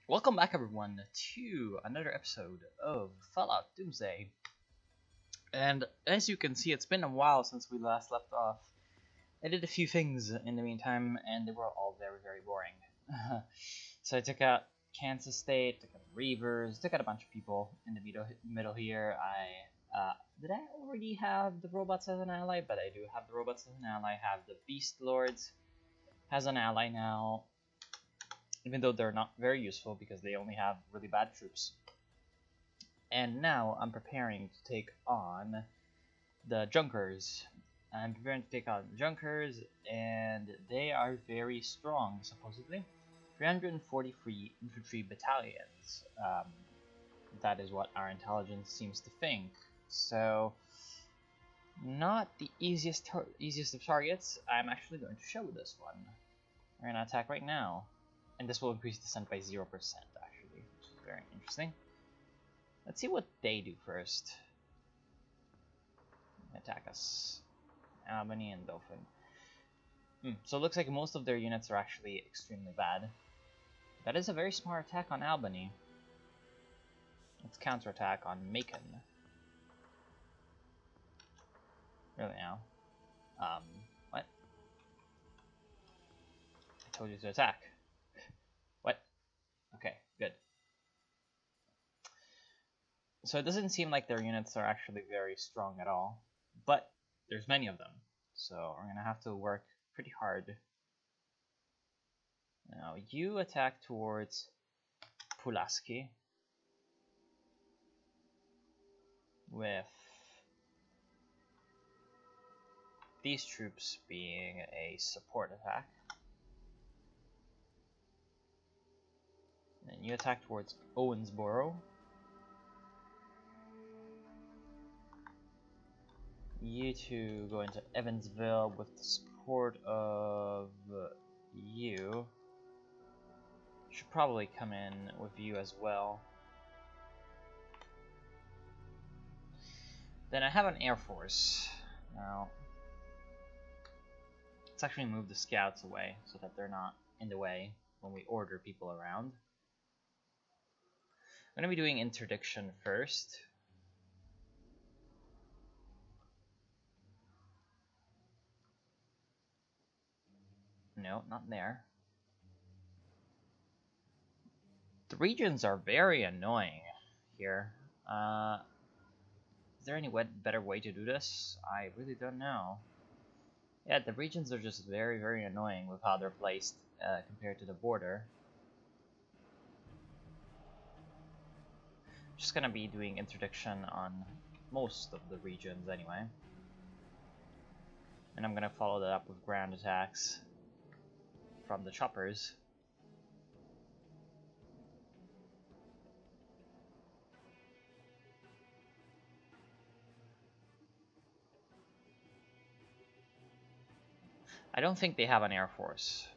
Welcome back everyone to another episode of Fallout Doomsday. And as you can see, it's been a while since we last left off. I did a few things in the meantime, and they were all very boring. So I took out Kansas State, took out Reavers, took out a bunch of people in the middle here. Did I already have the robots as an ally? But I do have the robots as an ally. I have the Beast Lords as an ally now. Even though they're not very useful because they only have really bad troops. And now I'm preparing to take on the Junkers. I'm preparing to take on the Junkers, and they are very strong, supposedly. 343 infantry battalions. That is what our intelligence seems to think. So, not the easiest of targets. I'm actually going to show this one. We're going to attack right now. And this will increase descent by 0% actually, which is very interesting. Let's see what they do first. Attack us. Albany and Dauphin. So it looks like most of their units are actually extremely bad. That is a very smart attack on Albany. Let's counterattack on Macon. Really now? What? I told you to attack. What? Okay, good. So it doesn't seem like their units are actually very strong at all, but there's many of them, so we're gonna have to work pretty hard. Now you attack towards Pulaski with these troops being a support attack. And you attack towards Owensboro. You two go into Evansville with the support of you. Should probably come in with you as well. Then I have an Air Force. Now, let's actually move the scouts away so that they're not in the way when we order people around. I'm going to be doing interdiction first. No, not there. The regions are very annoying here. Is there any better way to do this? I really don't know. Yeah, the regions are just very annoying with how they're placed compared to the border. Just gonna be doing interdiction on most of the regions anyway. And I'm gonna follow that up with ground attacks from the choppers. I don't think they have an air force,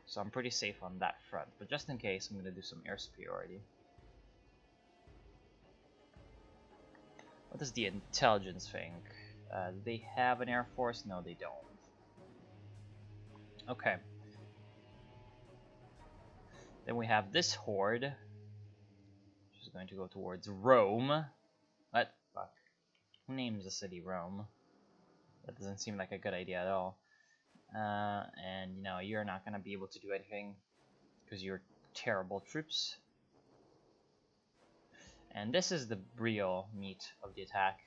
so I'm pretty safe on that front, but just in case I'm gonna do some air superiority. What does the intelligence think? Do they have an air force? No, they don't. Okay. Then we have this horde, which is going to go towards Rome. What? Fuck. Who names the city Rome? That doesn't seem like a good idea at all. And you know, you're not gonna be able to do anything because you're terrible troops. And this is the real meat of the attack.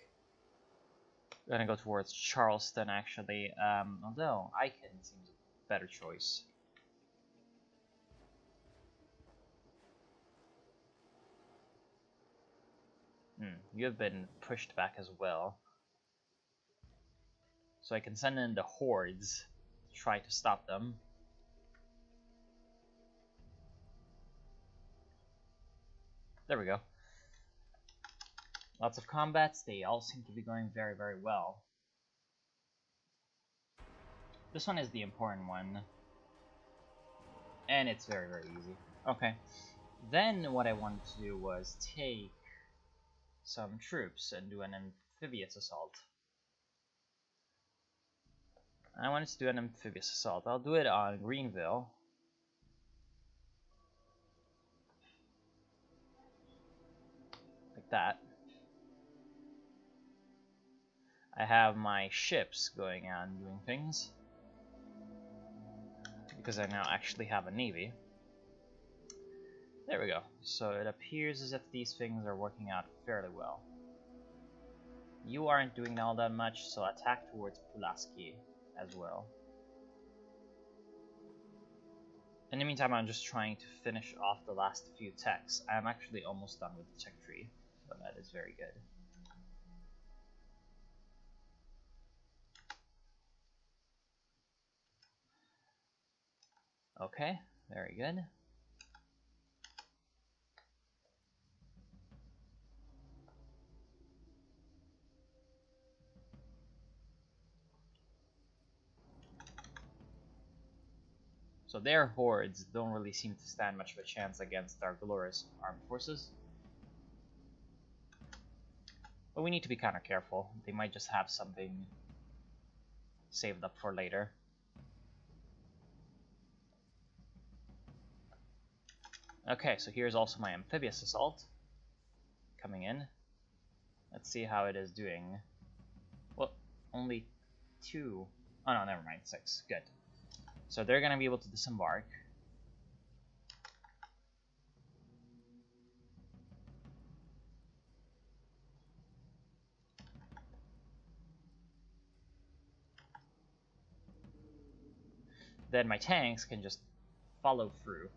We're gonna go towards Charleston actually, although Icon seems a better choice. You have been pushed back as well. So I can send in the hordes to try to stop them. There we go. Lots of combats, they all seem to be going very well. This one is the important one. And it's very easy. Okay. Then what I wanted to do was take some troops and do an amphibious assault. I wanted to do an amphibious assault. I'll do it on Greenville. with that. I have my ships going out and doing things, because I now actually have a navy. There we go. So it appears as if these things are working out fairly well. You aren't doing all that much, so attack towards Pulaski as well. In the meantime, I'm just trying to finish off the last few techs. I'm actually almost done with the tech tree, so that is very good. Okay, very good. So their hordes don't really seem to stand much of a chance against our glorious armed forces. But we need to be kind of careful. They might just have something saved up for later. Okay, so here's also my amphibious assault coming in. Let's see how it is doing. Well, only 2. Oh no, never mind, 6. Good. So they're gonna be able to disembark. Then my tanks can just follow through.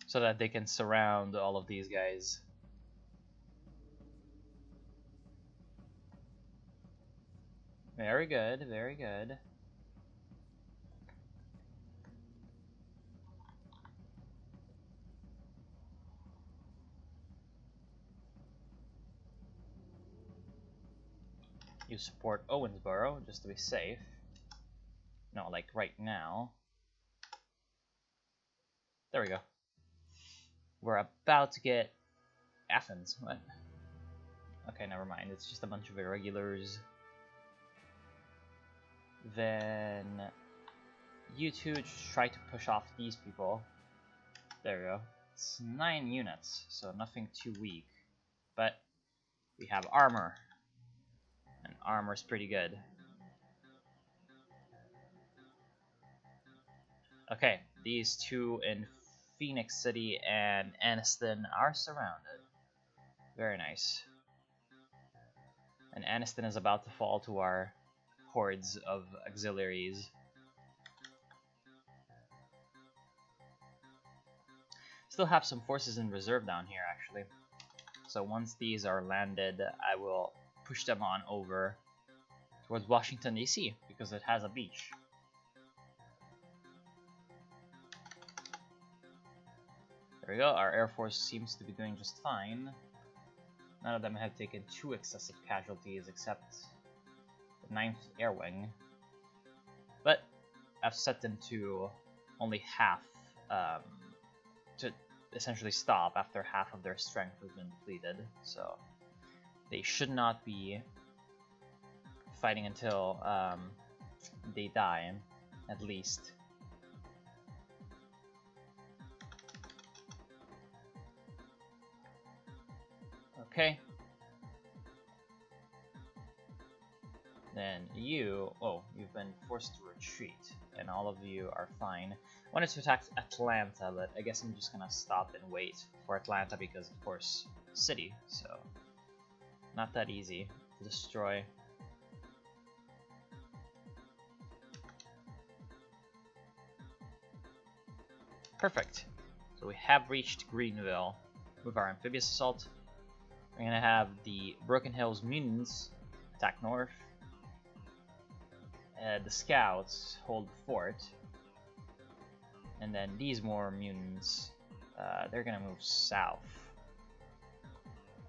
So that they can surround all of these guys. Very good, very good. You support Owensboro just to be safe. No, like right now. There we go. We're about to get Athens. What? Okay, never mind. It's just a bunch of irregulars. Then you two try to push off these people. There we go. It's 9 units, so nothing too weak. But we have armor. And armor's pretty good. Okay, these two in Phoenix City and Anniston are surrounded. Very nice. And Anniston is about to fall to our hordes of auxiliaries. Still have some forces in reserve down here, actually. So once these are landed, I will push them on over towards Washington, D.C. because it has a beach. There we go. Our Air Force seems to be doing just fine. None of them have taken too excessive casualties except the 9th Air Wing. But I've set them to only half, to essentially stop after half of their strength has been depleted. So they should not be fighting until they die, at least. Okay. Then you, you've been forced to retreat, and all of you are fine. I wanted to attack Atlanta, but I guess I'm just gonna stop and wait for Atlanta because, of course, city, so not that easy to destroy. Perfect. So we have reached Greenville with our amphibious assault. We're gonna have the Broken Hills mutants attack north. The scouts hold the fort. And then these more mutants, they're gonna move south.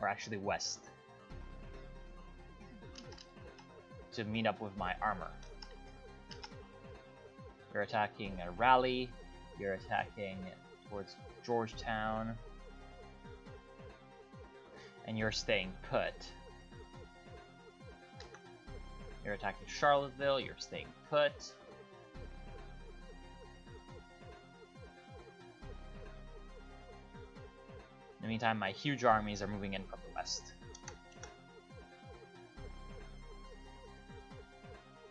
Or actually west. To meet up with my armor. You're attacking a Raleigh. You're attacking towards Georgetown. And you're staying put. You're attacking Charlottesville, you're staying put. meantime, my huge armies are moving in from the west.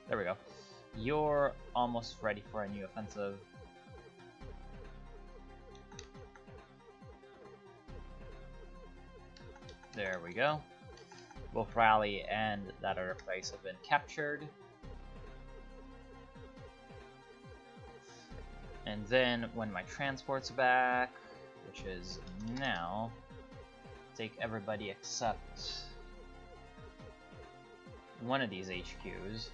There we go. You're almost ready for a new offensive. There we go. Both Raleigh and that other place have been captured. And then when my transport's back, which is now, take everybody except one of these HQs.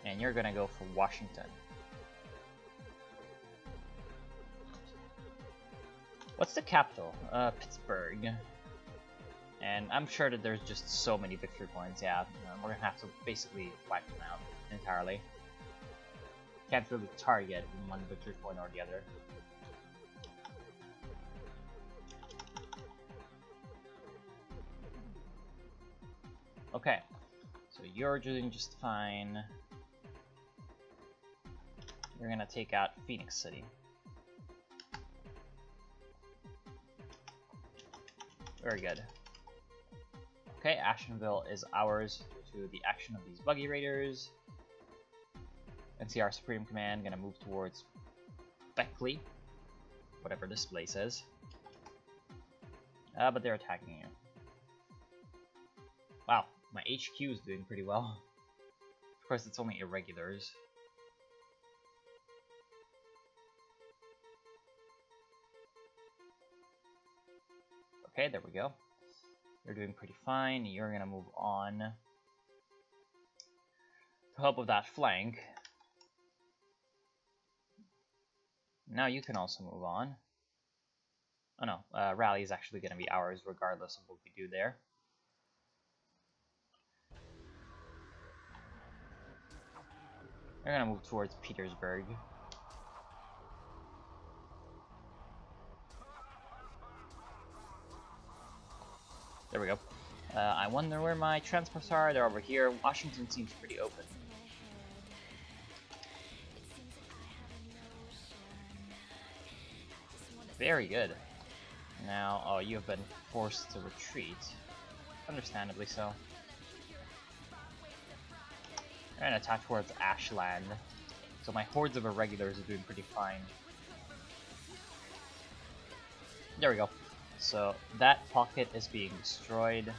And you're gonna go for Washington. What's the capital? Pittsburgh. And I'm sure that there's just so many victory points, yeah. We're gonna have to basically wipe them out entirely. Can't really target one victory point or the other. Okay, so you're doing just fine. You're gonna take out Phoenix City. Very good. Okay, Ashtonville is ours due to the action of these buggy raiders. NCR Supreme Command gonna move towards Beckley, whatever this place is. But they're attacking you. Wow, my HQ is doing pretty well. Of course, it's only irregulars. Okay, there we go. You're doing pretty fine. You're gonna move on to help with that flank. Now you can also move on. Oh no, Raleigh is actually gonna be ours regardless of what we do there. You're gonna move towards Petersburg. There we go. I wonder where my transports are. They're over here. Washington seems pretty open. Very good. Now, oh, you have been forced to retreat. Understandably so. They're gonna attack towards Ashland. So my hordes of irregulars are doing pretty fine. There we go. So that pocket is being destroyed.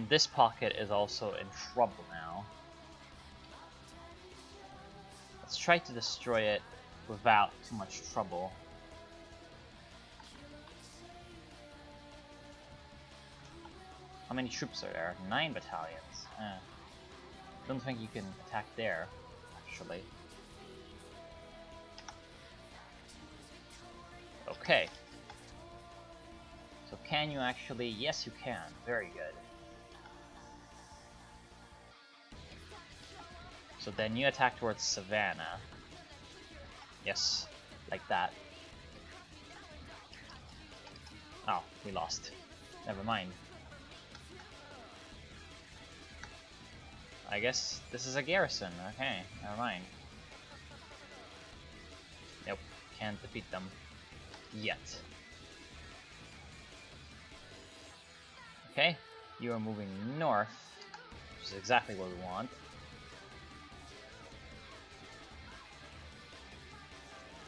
This pocket is also in trouble now. Let's try to destroy it without too much trouble. How many troops are there? 9 battalions. Don't think you can attack there, actually. Okay. So can you actually? Yes, you can. Very good. So then you attack towards Savannah. Yes, like that. Oh, we lost. Never mind. I guess this is a garrison. Okay, never mind. Nope, can't defeat them. Yet. Okay, you are moving north, which is exactly what we want.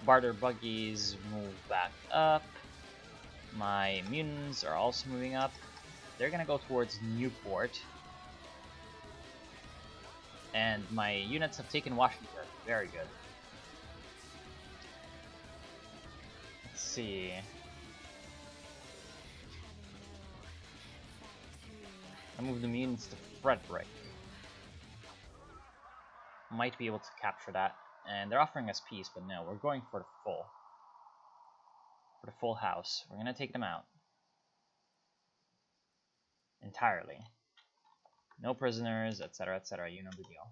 Barter buggies move back up. My mutants are also moving up. They're gonna go towards Newport. And my units have taken Washington. Very good. Let's see. I moved the mutants to Frederick. Might be able to capture that. And they're offering us peace, but no, we're going for the full. For the full house. We're gonna take them out. Entirely. No prisoners, etc., etc. You know the deal.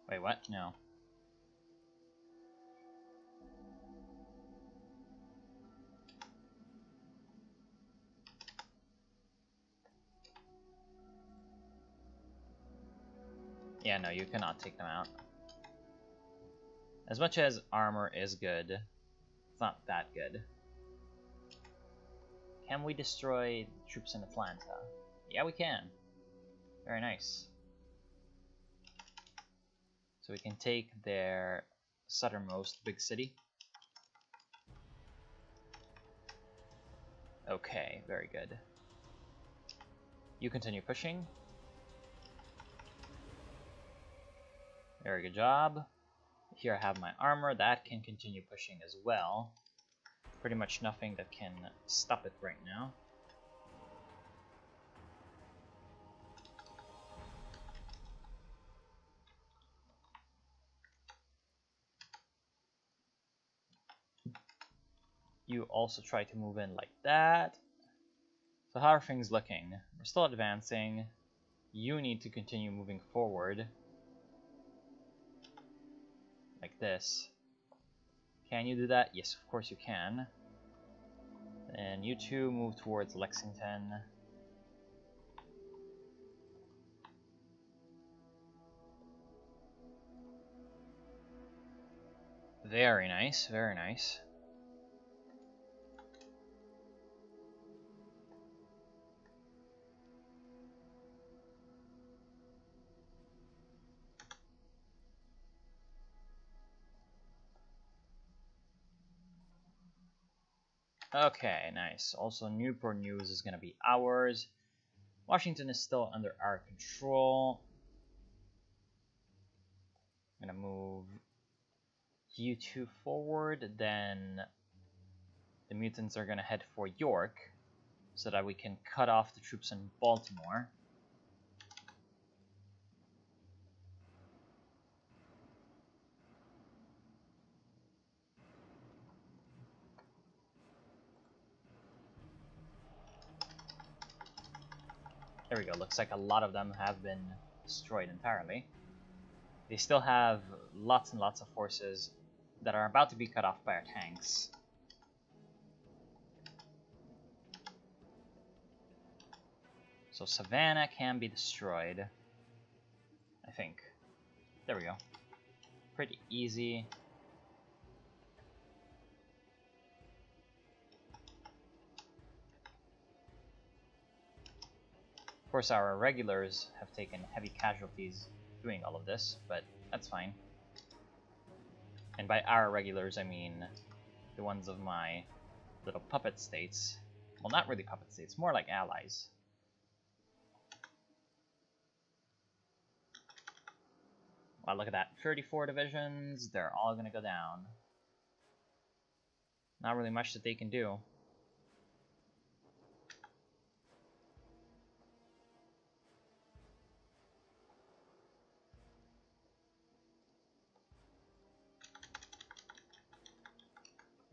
Wait, what? No. Yeah, no, you cannot take them out. As much as armor is good, it's not that good. Can we destroy troops in Atlanta? Yeah, we can. Very nice. So we can take their southernmost big city. Okay, very good. You continue pushing. Very good job. Here I have my armor. That can continue pushing as well. Pretty much nothing that can stop it right now. You also try to move in like that. So how are things looking? We're still advancing. You need to continue moving forward. Like this. Can you do that? Yes, of course you can. And you two move towards Lexington. Very nice, very nice. Okay, nice. Also, Newport News is going to be ours. Washington is still under our control. I'm going to move you two forward, then the mutants are going to head for York so that we can cut off the troops in Baltimore. There we go. Looks like a lot of them have been destroyed entirely. They still have lots and lots of forces that are about to be cut off by our tanks. So Savannah can be destroyed, I think. There we go. Pretty easy. Of course, our regulars have taken heavy casualties doing all of this, but that's fine. And by our regulars, I mean the ones of my little puppet states. Well, not really puppet states, more like allies. Wow, look at that. 34 divisions, they're all gonna go down. Not really much that they can do.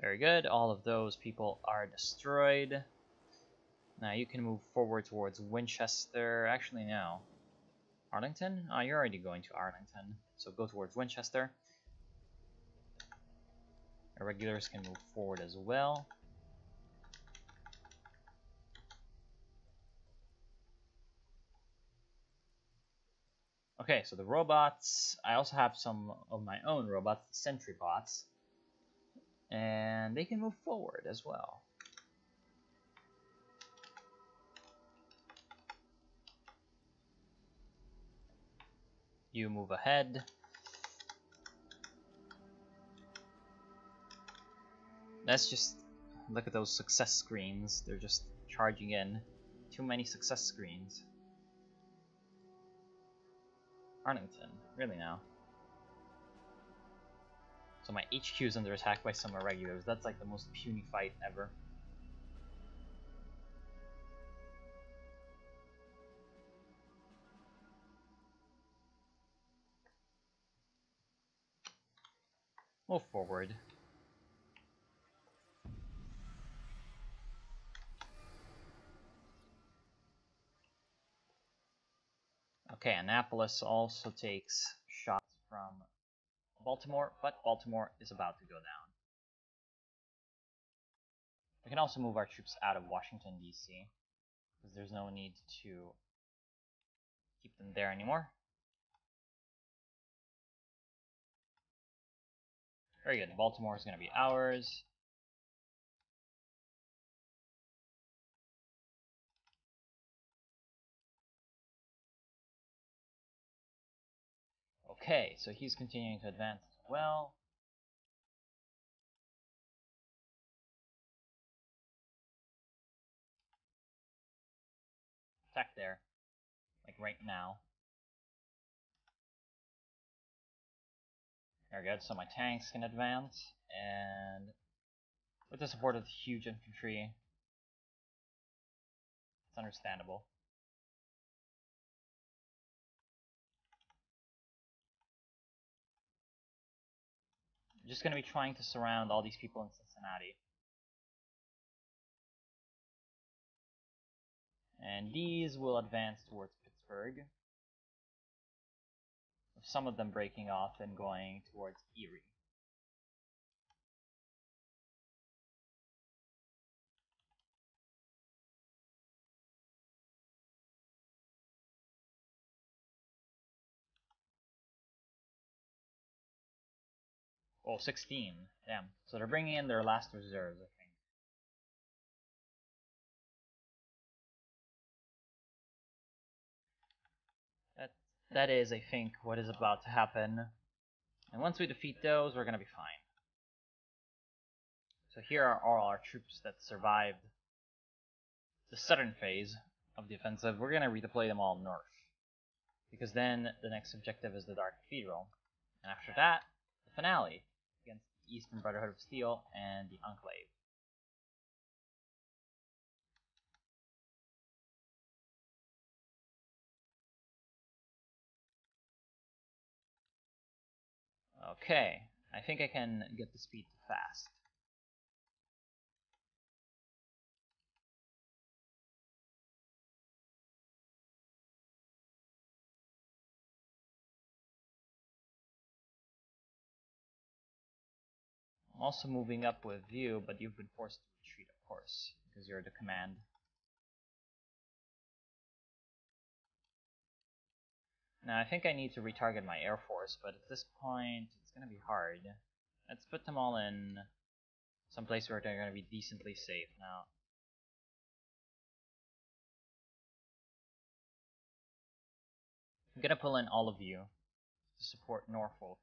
Very good, all of those people are destroyed. Now you can move forward towards Winchester. Actually, no. Arlington? Oh, you're already going to Arlington. So go towards Winchester. Our regulars can move forward as well. Okay, so the robots, I also have some of my own robots, sentry bots, and they can move forward as well. You move ahead. Let's just look at those success screens. They're just charging in. Too many success screens. Arlington, really now. So my HQ is under attack by some irregulars. That's like the most puny fight ever. Move forward. Okay, Annapolis also takes shots from Baltimore, but Baltimore is about to go down. We can also move our troops out of Washington, D.C., because there's no need to keep them there anymore. Very good. Baltimore is going to be ours. Okay, so he's continuing to advance as well. Attack there, like right now. Very good, so my tanks can advance, and with the support of the huge infantry, it's understandable. I'm just going to be trying to surround all these people in Cincinnati. And these will advance towards Pittsburgh, with some of them breaking off and going towards Erie. Oh, 16. Damn. So they're bringing in their last reserves, I think. That is, I think, what is about to happen. And once we defeat those, we're going to be fine. So here are all our troops that survived the southern phase of the offensive. We're going to redeploy them all north, because then the next objective is the Dark Cathedral. And after that, the finale against the Eastern Brotherhood of Steel and the Enclave. Okay, I think I can get the speed fast. I'm also moving up with you, but you've been forced to retreat, of course, because you're the command. Now, I think I need to retarget my Air Force, but at this point, it's going to be hard. Let's put them all in some place where they're going to be decently safe now. I'm going to pull in all of you to support Norfolk.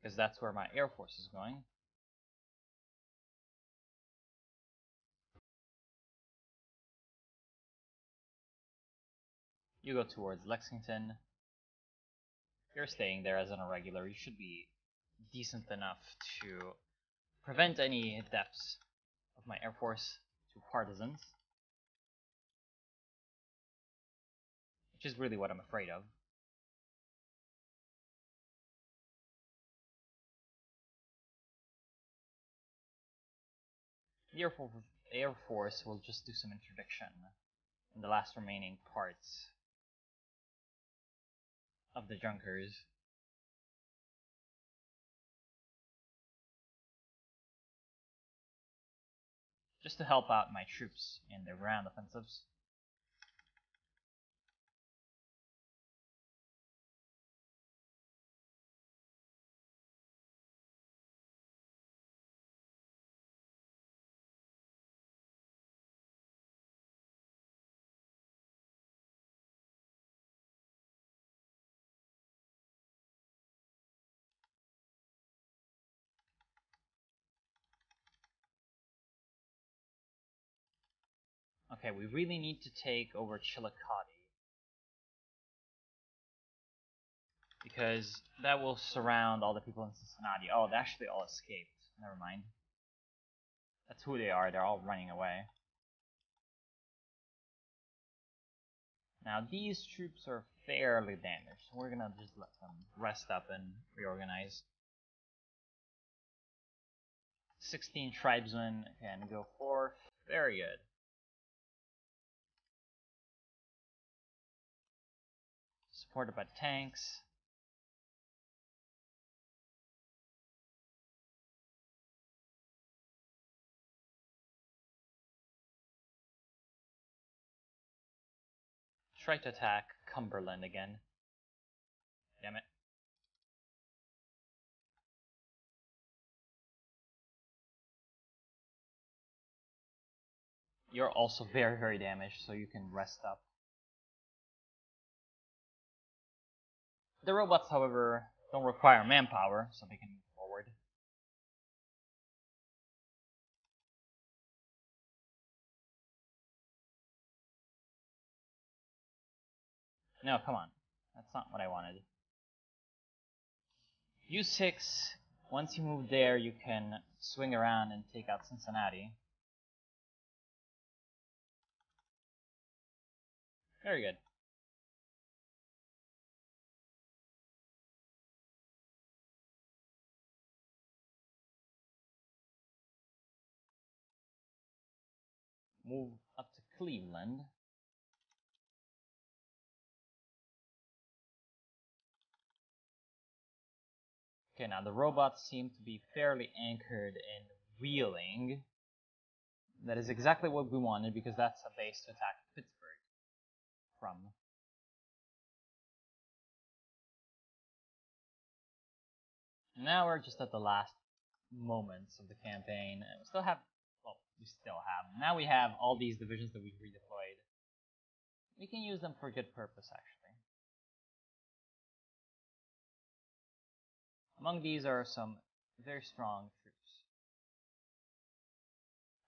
Because that's where my Air Force is going. You go towards Lexington. You're staying there as an irregular. You should be decent enough to prevent any deaths of my Air Force to partisans, which is really what I'm afraid of. The Air Force will just do some interdiction in the last remaining parts of the Junkers. Just to help out my troops in their ground offensives. Okay, we really need to take over Chillicothe, because that will surround all the people in Cincinnati. Oh, they actually all escaped. Never mind. That's who they are. They're all running away. Now, these troops are fairly damaged, so we're gonna just let them rest up and reorganize. 16 tribesmen can go forth. Very good. Supported by tanks. Try to attack Cumberland again. Damn it. You're also very, very damaged, so you can rest up. The robots, however, don't require manpower, so they can move forward. No, come on. That's not what I wanted. U6, once you move there, you can swing around and take out Cincinnati. Very good. Move up to Cleveland. Okay, now the robots seem to be fairly anchored in Wheeling. That is exactly what we wanted, because that's a base to attack Pittsburgh from. Now we're just at the last moments of the campaign, and we still have, now we have all these divisions that we've redeployed. We can use them for good purpose, actually. Among these are some very strong troops.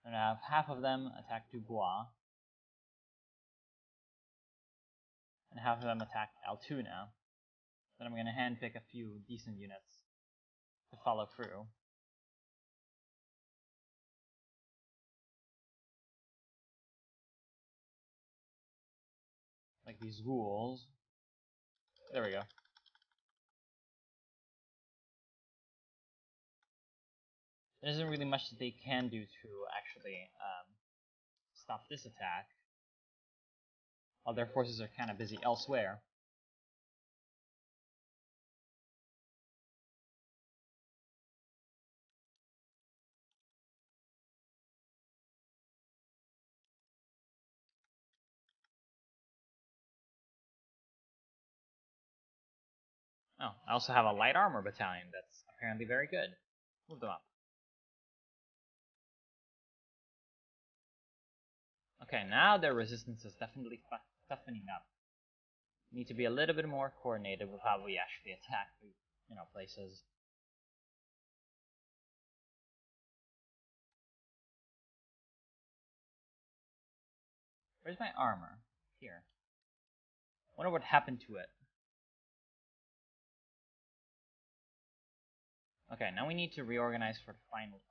I'm going to have half of them attack Dubois, and half of them attack Altoona. Then I'm going to handpick a few decent units to follow through. Like these ghouls. There we go. There isn't really much that they can do to actually stop this attack. While their forces are kind of busy elsewhere. Oh, I also have a light armor battalion that's apparently very good. Move them up. Okay, now their resistance is definitely toughening up. We need to be a little bit more coordinated with how we actually attack, places. Where's my armor? Here. Wonder what happened to it. Okay, now we need to reorganize for the final attack.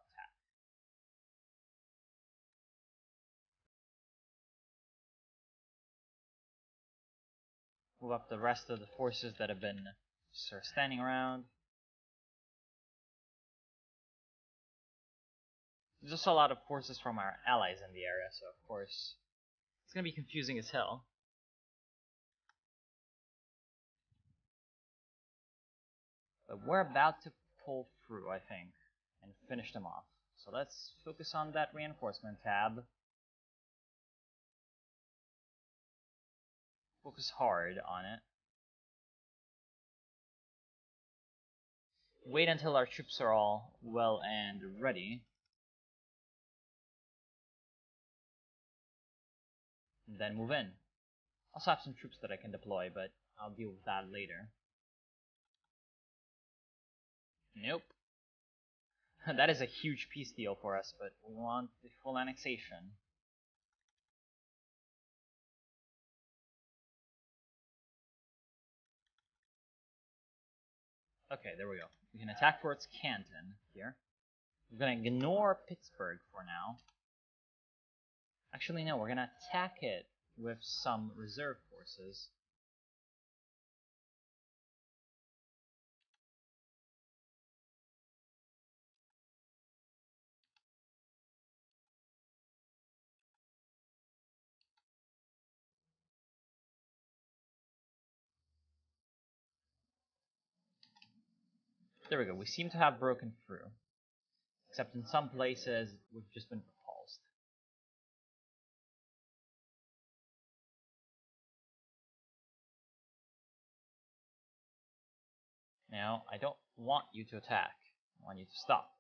Move up the rest of the forces that have been sort of standing around. There's also a lot of forces from our allies in the area, so of course it's going to be confusing as hell. But we're about to pull through, I think, and finish them off. So let's focus on that reinforcement tab. Focus hard on it. Wait until our troops are all well and ready. And then move in. I also have some troops that I can deploy, but I'll deal with that later. Nope. That is a huge peace deal for us, but we want the full annexation. Okay, there we go. We can attack Fort Canton here. We're going to ignore Pittsburgh for now. Actually, no, we're going to attack it with some reserve forces. There we go. We seem to have broken through. Except in some places, we've just been repulsed. Now, I don't want you to attack. I want you to stop.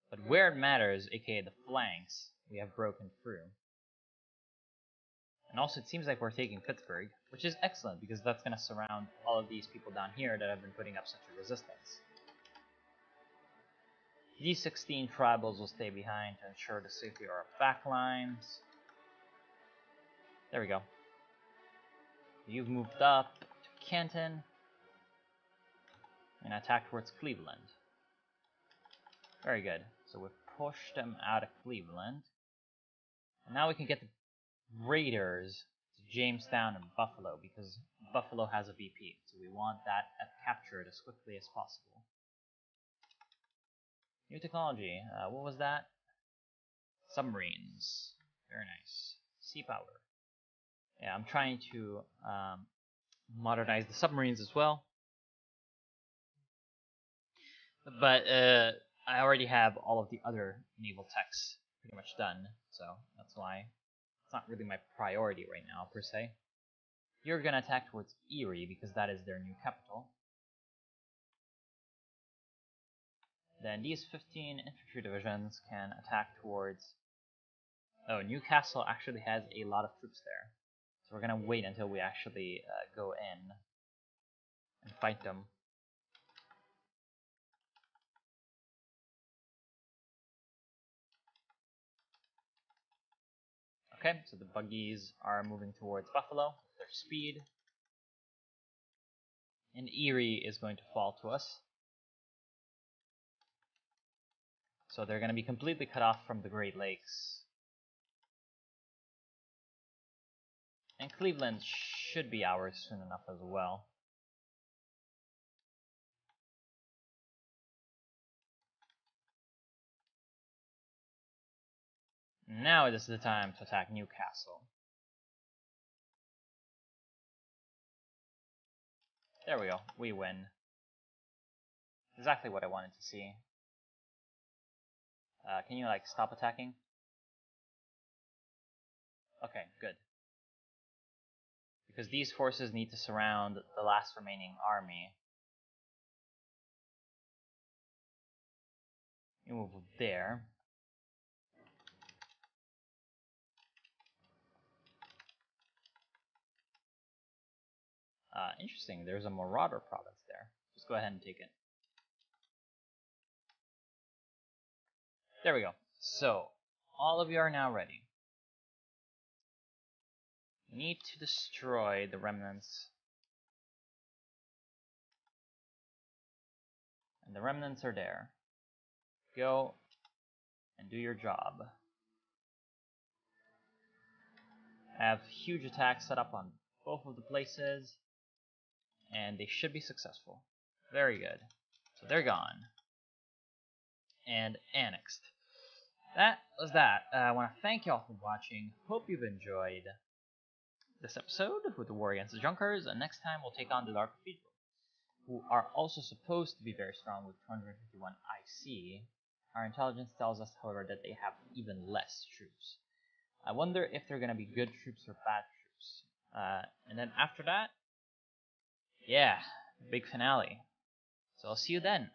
But where it matters, aka the flanks, we have broken through. And also it seems like we're taking Pittsburgh, which is excellent because that's going to surround all of these people down here that have been putting up such a resistance. These 16 tribals will stay behind to ensure the safety of our back lines. There we go. You've moved up to Canton and attack towards Cleveland. Very good. So we've pushed them out of Cleveland. And now we can get the Raiders to Jamestown and Buffalo because Buffalo has a VP. So we want that captured as quickly as possible. New technology. What was that? Submarines. Very nice. Sea power. Yeah, I'm trying to modernize the submarines as well. But I already have all of the other naval techs pretty much done, so that's why it's not really my priority right now, per se. You're going to attack towards Erie because that is their new capital. Then these 15 infantry divisions can attack towards... Oh, Newcastle actually has a lot of troops there. So we're going to wait until we actually go in and fight them. Okay, so the buggies are moving towards Buffalo with their speed. And Erie is going to fall to us. So they're going to be completely cut off from the Great Lakes. And Cleveland should be ours soon enough as well. Now it is the time to attack Newcastle. There we go, we win. Exactly what I wanted to see. Can you like stop attacking? Okay, good. Because these forces need to surround the last remaining army. You move there. Interesting, there's a Marauder province there. Just go ahead and take it. There we go. So, all of you are now ready. You need to destroy the remnants. And the remnants are there. Go and do your job. I have huge attacks set up on both of the places. And they should be successful. Very good. So they're gone. And annexed. That was that. I want to thank y'all for watching. Hope you've enjoyed this episode with the war against the Junkers. And next time we'll take on the Dark Cathedral, who are also supposed to be very strong with 251 IC. Our intelligence tells us, however, that they have even less troops. I wonder if they're going to be good troops or bad troops. And then after that, yeah, big finale. So I'll see you then.